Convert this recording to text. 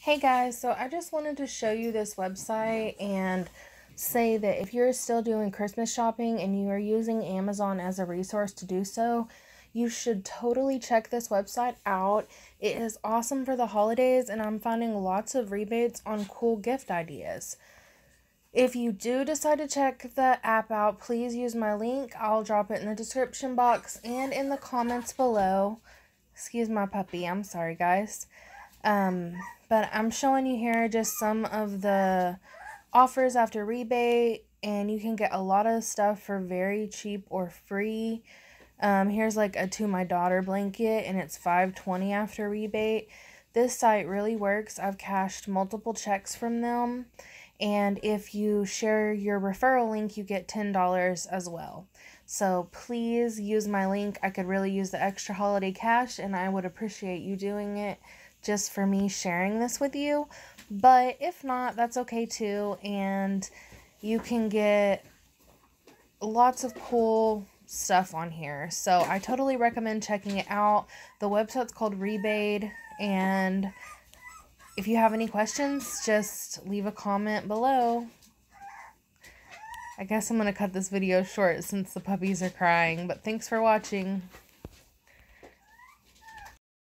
Hey guys, so I just wanted to show you this website and say that if you're still doing Christmas shopping and you are using Amazon as a resource to do so, you should totally check this website out. It is awesome for the holidays and I'm finding lots of rebates on cool gift ideas. If you do decide to check the app out, please use my link. I'll drop it in the description box and in the comments below. Excuse my puppy, I'm sorry guys. But I'm showing you here just some of the offers after rebate, and you can get a lot of stuff for very cheap or free. Here's like a To My Daughter blanket, and it's $5.20 after rebate. This site really works. I've cashed multiple checks from them, and if you share your referral link, you get $10 as well. So please use my link. I could really use the extra holiday cash, and I would appreciate you doing it just for me sharing this with you. But if not, that's okay too, and you can get lots of cool stuff on here. So I totally recommend checking it out. The website's called Rebate, and if you have any questions, just leave a comment below. I guess I'm going to cut this video short since the puppies are crying, but thanks for watching.